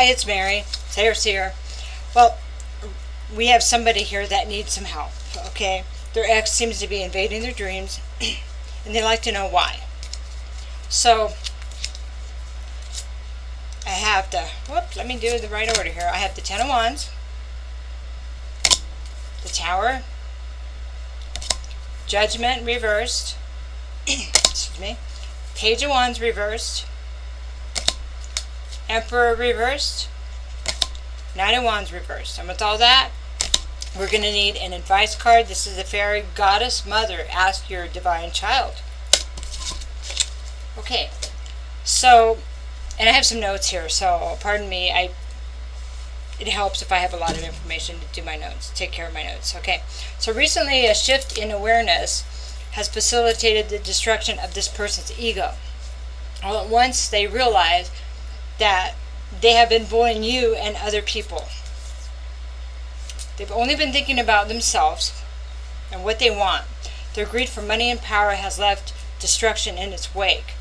Hi, it's Mary, Sayre Seer. Well, we have somebody here that needs some help, okay? Their ex seems to be invading their dreams, and they'd like to know why. So, I have let me do the right order here. I have the Ten of Wands, the Tower, Judgment reversed, excuse me, Page of Wands reversed, Emperor reversed, Knight of Wands reversed. And with all that, we're going to need an advice card. This is the Fairy Goddess Mother. Ask your divine child. Okay, so, and I have some notes here, so pardon me. It helps if I have a lot of information to do my notes, take care of my notes. Okay, so recently a shift in awareness has facilitated the destruction of this person's ego. All at once they realize that they have been bullying you and other people. They've only been thinking about themselves and what they want. Their greed for money and power has left destruction in its wake.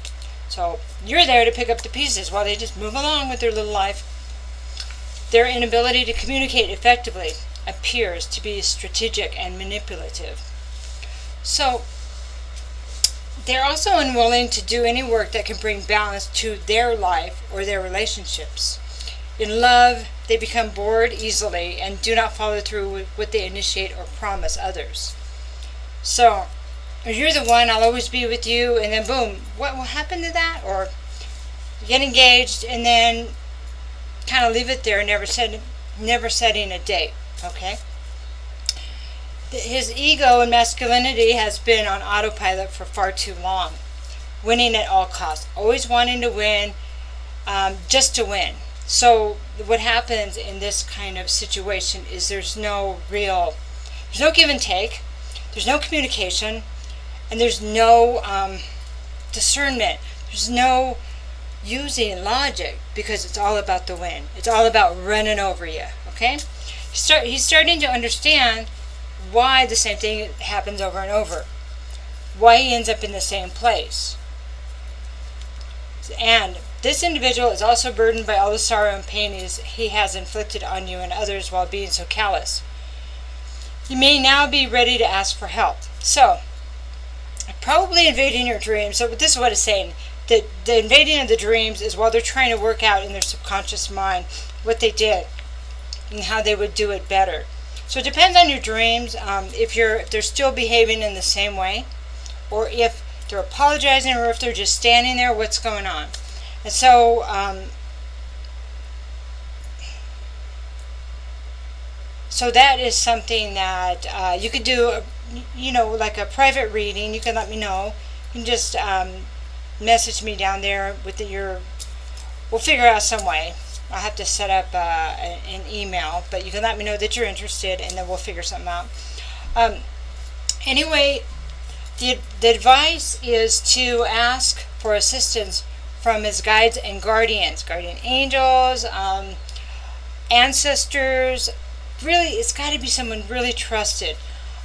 So you're there to pick up the pieces while they just move along with their little life. Their inability to communicate effectively appears to be strategic and manipulative. So they're also unwilling to do any work that can bring balance to their life or their relationships. In love, they become bored easily and do not follow through with what they initiate or promise others. So, you're the one, I'll always be with you, and then boom, what will happen to that? Or you get engaged and then kind of leave it there, never setting a date, okay? His ego and masculinity has been on autopilot for far too long. Winning at all costs. Always wanting to win, just to win. So what happens in this kind of situation is there's no give and take. There's no communication. And there's no discernment. There's no using logic because it's all about the win. It's all about running over you, okay? He's starting to understand why the same thing happens over and over. Why he ends up in the same place. And this individual is also burdened by all the sorrow and pain he has inflicted on you and others while being so callous. You may now be ready to ask for help. So, probably invading your dreams. So this is what it's saying. The invading of the dreams is while they're trying to work out in their subconscious mind what they did and how they would do it better. So it depends on your dreams, if they're still behaving in the same way, or if they're apologizing, or if they're just standing there, what's going on. And so, so that is something that you could do, like a private reading. You can let me know. You can just message me down there with we'll figure out some way. I'll have to set up an email, but you can let me know that you're interested, and then we'll figure something out. Anyway, the advice is to ask for assistance from his guides and guardians, guardian angels, ancestors. Really, it's got to be someone really trusted.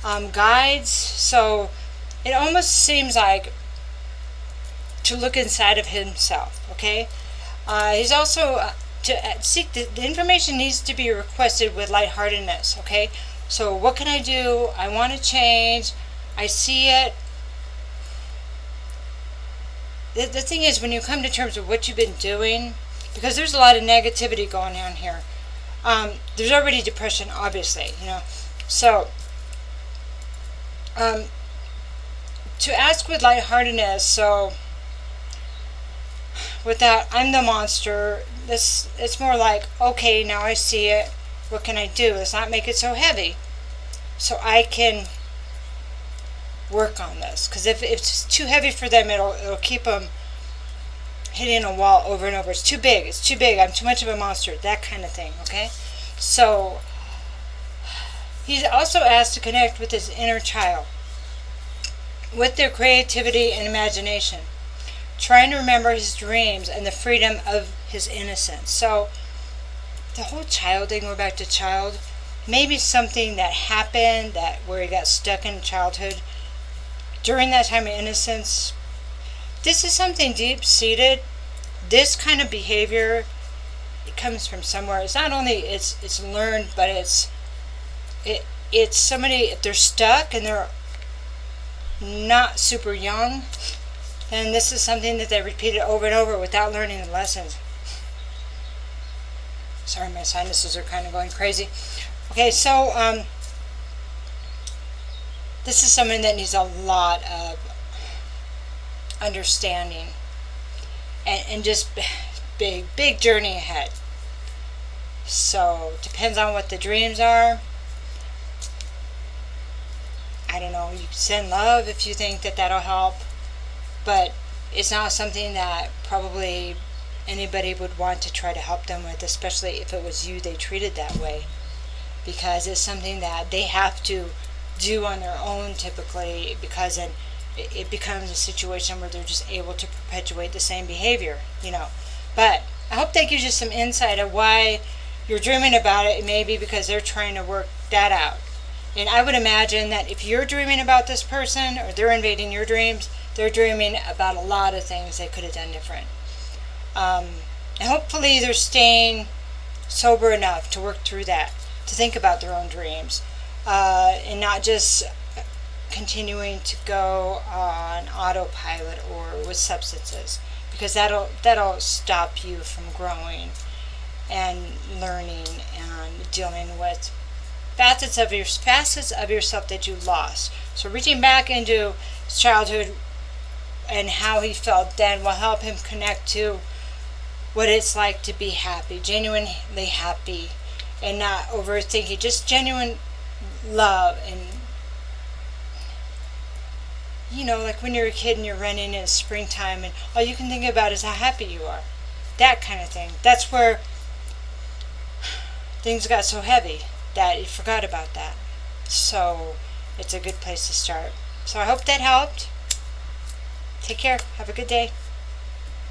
Guides, so it almost seems like to look inside of himself, okay? He's also... to seek the information needs to be requested with lightheartedness, okay? So what can I do? I want to change. I see it. The thing is, when you come to terms with what you've been doing, because there's a lot of negativity going on here. There's already depression, obviously, So, to ask with lightheartedness, so without, I'm the monster, it's more like, okay, now I see it, what can I do? Let's not make it so heavy, so I can work on this. Because if it's too heavy for them, it'll keep them hitting a wall over and over. It's too big, I'm too much of a monster, that kind of thing, okay? So, he's also asked to connect with his inner child, with their creativity and imagination, trying to remember his dreams and the freedom of his innocence. So the whole child thing, going back to child, maybe something that happened where he got stuck in childhood during that time of innocence. This is something deep-seated. This kind of behavior it comes from somewhere. It's not only it's learned, but it's somebody, if they're stuck and they're not super young, then this is something that they repeated over and over without learning the lessons. Sorry, my sinuses are kind of going crazy. Okay, so this is someone that needs a lot of understanding and just big journey ahead. So depends on what the dreams are. I don't know, you can send love if you think that that'll help, but it's not something that probably anybody would want to try to help them with, especially if it was you they treated that way, because it's something that they have to do on their own typically, because it becomes a situation where they're just able to perpetuate the same behavior, But I hope that gives you some insight of why you're dreaming about it. It may be because they're trying to work that out. And I would imagine that if you're dreaming about this person, or they're invading your dreams, they're dreaming about a lot of things they could have done different. And hopefully they're staying sober enough to work through that, to think about their own dreams, and not just continuing to go on autopilot or with substances, because that'll stop you from growing and learning and dealing with facets of yourself that you lost. So reaching back into his childhood and how he felt then will help him connect to what it's like to be happy, genuinely happy, and not overthinking, just genuine love. And like when you're a kid and you're running in springtime and all you can think about is how happy you are, that kind of thing. That's where things got so heavy that you forgot about that. So it's a good place to start. So I hope that helped. Take care. Have a good day.